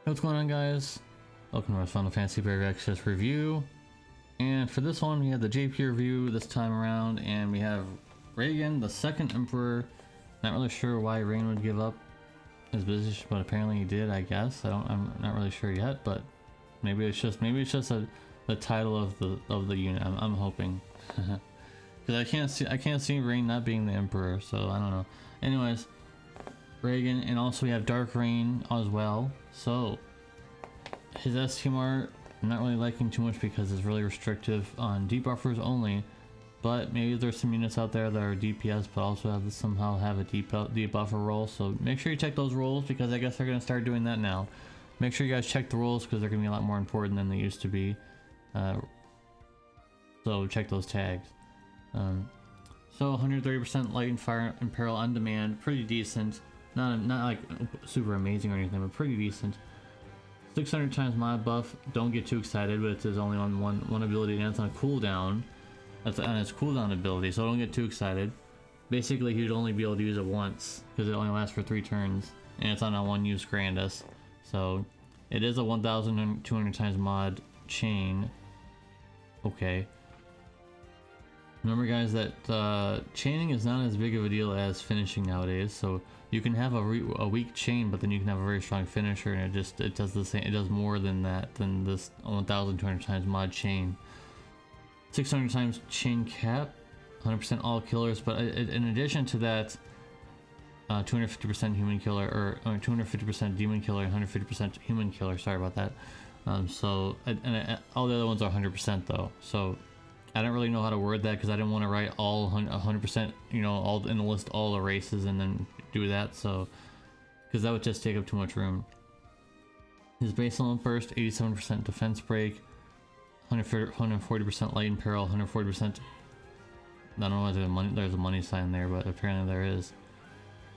What's going on, guys? Welcome to our Final Fantasy Barrier Access review. And for this one, we have the JP review this time around, and we have Raegen, the second Emperor. Not really sure why Raegen would give up his position, but apparently he did, I guess. I'm not really sure yet, but maybe it's just the title of the unit. I'm hoping. Because I can't see Raegen not being the Emperor, so I don't know. Anyways, Raegen, and also we have Dark Rain as well. So his STMR, I'm not really liking too much because it's really restrictive on debuffers only. But maybe there's some units out there that are DPS but also somehow have a debuffer role. So make sure you check those roles, because I guess they're going to start doing that now. Make sure you guys check the roles because they're going to be a lot more important than they used to be. So check those tags. So 130% light and fire and peril on demand, pretty decent. Not like super amazing or anything, but pretty decent. 600 times mod buff. Don't get too excited, but it is only on one ability, and it's on a cooldown. That's on its cooldown ability, so don't get too excited. Basically, you'd only be able to use it once because it only lasts for 3 turns, and it's on a one-use Grandis. So it is a 1,200 times mod chain. Okay. Remember, guys, that chaining is not as big of a deal as finishing nowadays. So you can have a weak chain, but then you can have a very strong finisher, and it does the same. It does more than that, than this 1,200 times mod chain. 600 times chain cap, 100% all killers. But in addition to that, 250% human killer, or 250% demon killer, and 150% human killer. Sorry about that. So all the other ones are 100% though. So I don't really know how to word that because I didn't want to write all 100%, you know, all in the list, all the races, and then do that. So, because that would just take up too much room. His baseline burst, 87% defense break, 140% light and peril, 140%. I don't know why there's a money sign there, but apparently there is.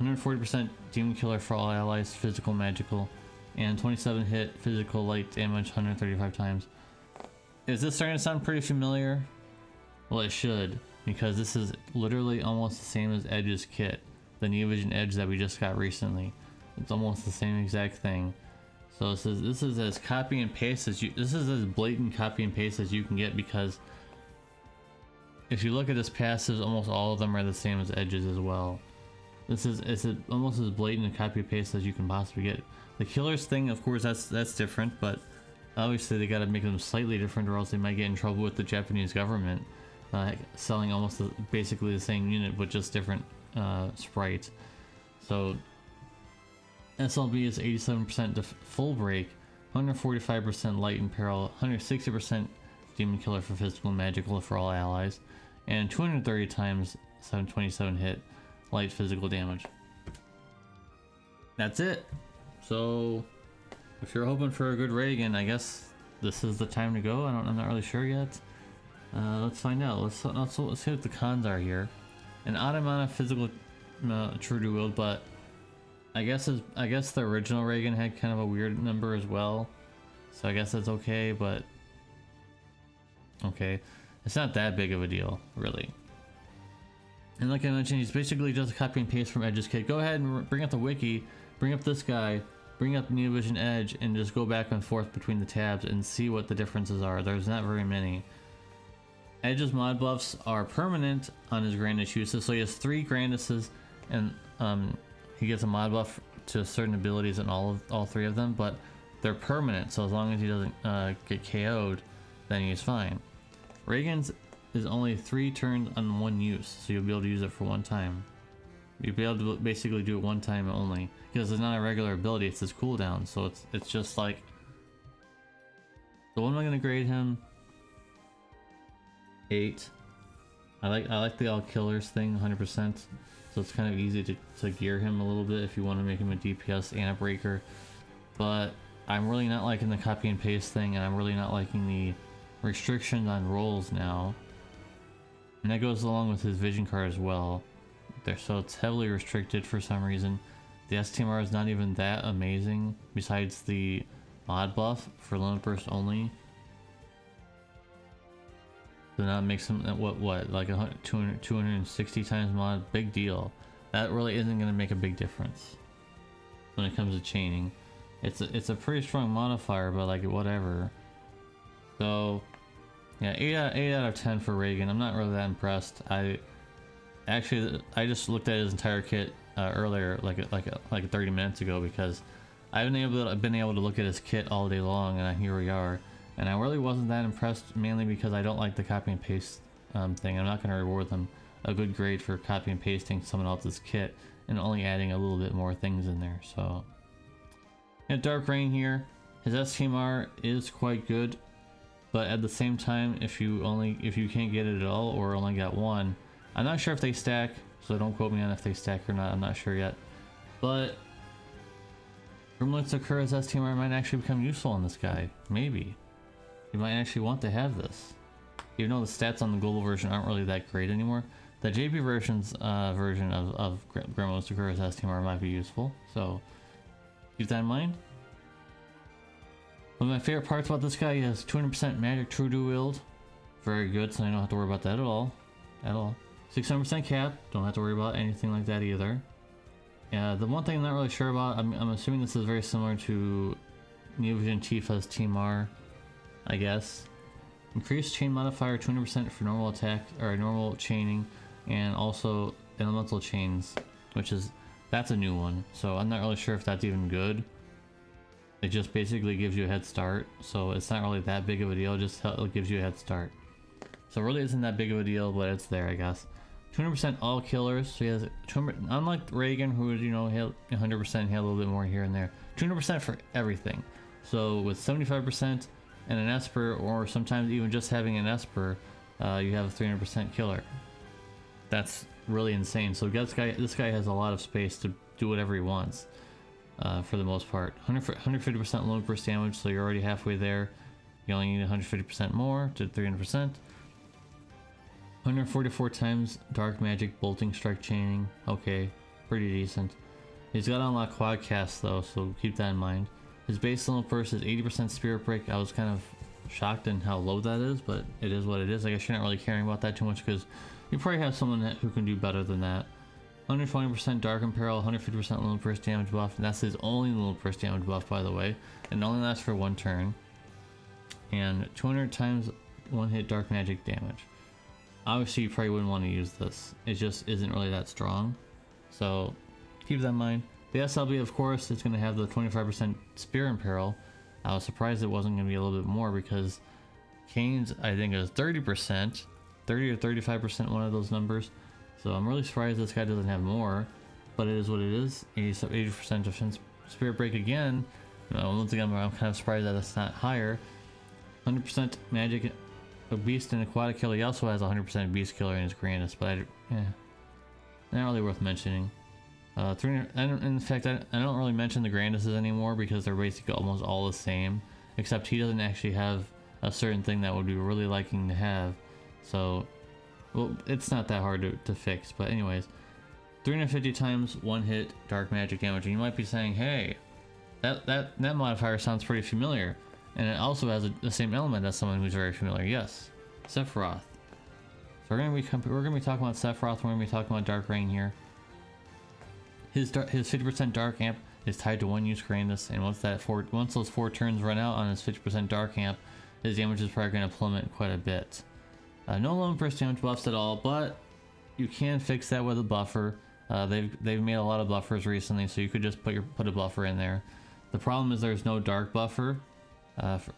140% demon killer for all allies, physical, magical, and 27 hit physical light damage, 135 times. Is this starting to sound pretty familiar? Well, it should, because this is literally almost the same as Edge's kit, the Neo Vision Edge that we just got recently. It's almost the same exact thing. So this is as copy and paste as this is as blatant copy and paste as you can get, because if you look at his passives, almost all of them are the same as Edge's as well. It's almost as blatant a copy and paste as you can possibly get. The killers thing, of course, that's different, but obviously they got to make them slightly different, or else they might get in trouble with the Japanese government. Selling almost basically the same unit with just different sprites. So SLB is 87% full break, 145% light and peril, 160% demon killer for physical and magical for all allies, and 230 times 727 hit light physical damage. That's it. So if you're hoping for a good Raegen, I guess this is the time to go. I'm not really sure yet. Let's find out. Let's see what the cons are here. An odd amount of physical true to wield, but I guess the original Raegen had kind of a weird number as well, so I guess that's okay. But okay, it's not that big of a deal, really. And like I mentioned, he's basically just a copy and paste from Edge's kit. Go ahead and bring up the wiki, bring up this guy, bring up Neo Vision Edge, and just go back and forth between the tabs and see what the differences are. There's not very many. Edge's mod buffs are permanent on his Grandis uses, so he has 3 Grandises, and he gets a mod buff to certain abilities in all 3 of them, but they're permanent, so as long as he doesn't get KO'd, then he's fine. Raegen's is only 3 turns on 1 use, so you'll be able to use it for 1 time. You'll be able to basically do it 1 time only, because it's not a regular ability, it's his cooldown, so it's just like... So what am I going to grade him? 8. I like the all killers thing 100%, so it's kind of easy to gear him a little bit if you want to make him a DPS and a breaker. But I'm really not liking the copy and paste thing, and I'm really not liking the restrictions on rolls now. And that goes along with his vision card as well. So it's heavily restricted for some reason. The STMR is not even that amazing besides the mod buff for limit burst only. So now it makes him what like 260 times mod, big deal. That really isn't going to make a big difference when it comes to chaining. It's a pretty strong modifier, but like whatever. So yeah, 8 out of 10 for Raegen. I'm not really that impressed. I just looked at his entire kit earlier, like 30 minutes ago, because I've been able to look at his kit all day long, and here we are. And I really wasn't that impressed, mainly because I don't like the copy and paste thing. I'm not going to reward them a good grade for copy and pasting someone else's kit and only adding a little bit more things in there. So yeah, Dark Rain here. His STMR is quite good, but at the same time, if you can't get it at all or only got one, I'm not sure if they stack, so don't quote me on if they stack or not. I'm not sure yet, but Gremlin Sakura's STMR might actually become useful on this guy. Maybe you might actually want to have this, even though the stats on the global version aren't really that great anymore. The JP version's version of Gremlin Sakura's STMR might be useful, so keep that in mind. One of my favorite parts about this guy is 200% magic true dual wield. Very good, so I don't have to worry about that at all. 600% cap, don't have to worry about anything like that either. Yeah, the one thing I'm not really sure about, I'm assuming this is very similar to Neovision Tifa's TMR, I guess. Increased chain modifier 200% for normal attack, or normal chaining, and also elemental chains, that's a new one. So I'm not really sure if that's even good. It just basically gives you a head start, so it's not really that big of a deal, it just gives you a head start. So it really isn't that big of a deal, but it's there, I guess. 200% all killers, so he has 200, unlike Raegen, who, you know, 100%, he had a little bit more here and there. 200% for everything. So with 75% and an Esper, or sometimes even just having an Esper, you have a 300% killer. That's really insane. So this guy has a lot of space to do whatever he wants. For the most part. 150% low burst damage, so you're already halfway there. You only need 150% more to 300%. 144 times dark magic bolting strike chaining. Okay, pretty decent. He's got to unlock quad cast though, so keep that in mind. His base level first is 80% spirit break. I was kind of shocked in how low that is, but it is what it is. I guess you're not really caring about that too much because you probably have someone who can do better than that. 120% Dark Imperil, 150% Lone Burst damage buff, and that's his only Lone Burst damage buff, by the way, and only lasts for one turn. And 200 times one hit Dark Magic damage. Obviously, you probably wouldn't want to use this. It just isn't really that strong, so keep that in mind. The SLB, of course, is going to have the 25% Spear Imperil. I was surprised it wasn't going to be a little bit more because Kane's, I think, is 30%, 30 or 35%, one of those numbers. So I'm really surprised this guy doesn't have more, but it is what it is. 80% defense, spirit break again. Once again, I'm kind of surprised that it's not higher. 100% magic, a beast and aquatic killer. He also has 100% beast killer in his grandest, but not really worth mentioning. 300. In fact, I don't really mention the grandest anymore because they're basically almost all the same, except he doesn't actually have a certain thing that would be really liking to have. So. Well, it's not that hard to fix, but anyways, 350 times one hit dark magic damage, and you might be saying, hey, that modifier sounds pretty familiar, and it also has the same element as someone who's very familiar. Yes, Sephiroth. So we're gonna be talking about Sephiroth. We're gonna be talking about Dark Rain here. His 50% dark amp is tied to one use grandness, and once those 4 turns run out on his 50% dark amp, his damage is probably gonna plummet quite a bit. No lone burst damage buffs at all, but you can fix that with a buffer. They've made a lot of buffers recently, so you could just put a buffer in there. The problem is there's no dark buffer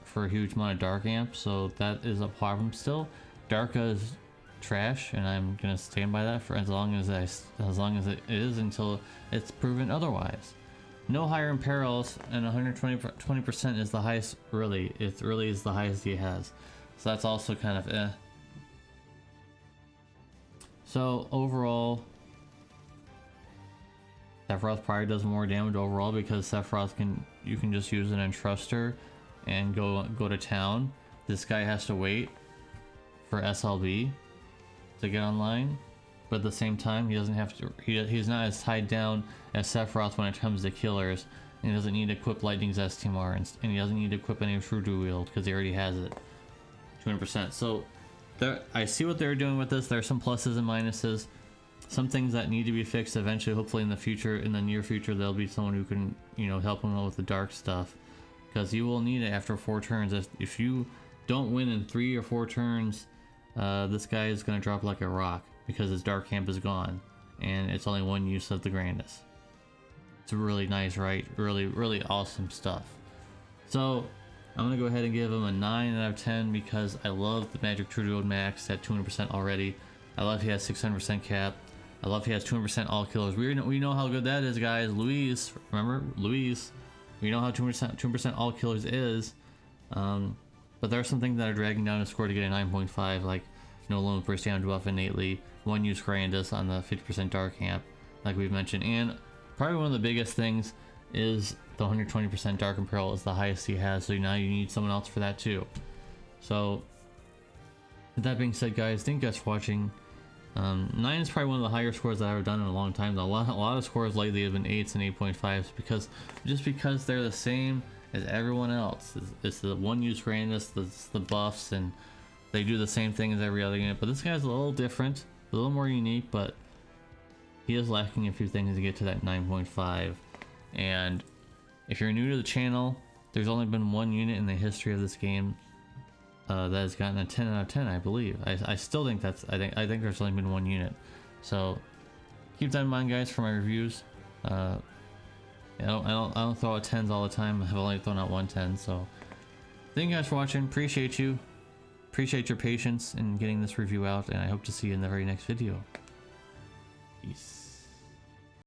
for a huge amount of dark amp, so that is a problem still. Darka is trash, and I'm gonna stand by that for as long as it is until it's proven otherwise. No higher imperils, and 120% is the highest. Really, it really is the highest he has. So that's also kind of eh. So overall, Sephiroth probably does more damage overall because Sephiroth you can just use an Entruster and go to town. This guy has to wait for SLB to get online, but at the same time he doesn't have to. He's not as tied down as Sephiroth when it comes to killers, and he doesn't need to equip Lightning's STMR, and he doesn't need to equip any True Dual Wield because he already has it 200%. So I see what they're doing with this. There are some pluses and minuses. some things that need to be fixed eventually. Hopefully in the future, in the near future, there'll be someone who can, you know, help him out with the dark stuff, because you will need it after 4 turns. If you don't win in 3 or 4 turns, this guy is going to drop like a rock because his dark camp is gone and it's only 1 use of the Grandis. It's really nice, right? Really awesome stuff. So I'm gonna go ahead and give him a 9 out of 10 because I love the Magic Trudeau Max at 200% already. I love he has 600% cap. I love he has 200% all killers. We know how good that is, guys. Louise, remember Louise? We know how 200% all killers is. But there are some things that are dragging down his score to get a 9.5, like no lone burst damage buff innately, 1 use Grandis on the 50% dark camp, like we've mentioned, and probably one of the biggest things is the 120% dark imperial is the highest he has, so now you need someone else for that too. So with that being said, guys, thank you guys for watching. 9 is probably one of the higher scores that I've done in a long time. A lot of scores lately have been 8s and 8.5s because they're the same as everyone else. It's the 1 use Grandis, the buffs, and they do the same thing as every other unit. But this guy's a little different, a little more unique, but he is lacking a few things to get to that 9.5. And if you're new to the channel, there's only been 1 unit in the history of this game that has gotten a 10 out of 10, I believe. I still think that's, I think there's only been 1 unit. So keep that in mind, guys, for my reviews. I don't throw out 10s all the time. I've only thrown out 1 10. So thank you guys for watching. Appreciate you. Appreciate your patience in getting this review out, and I hope to see you in the very next video. Peace.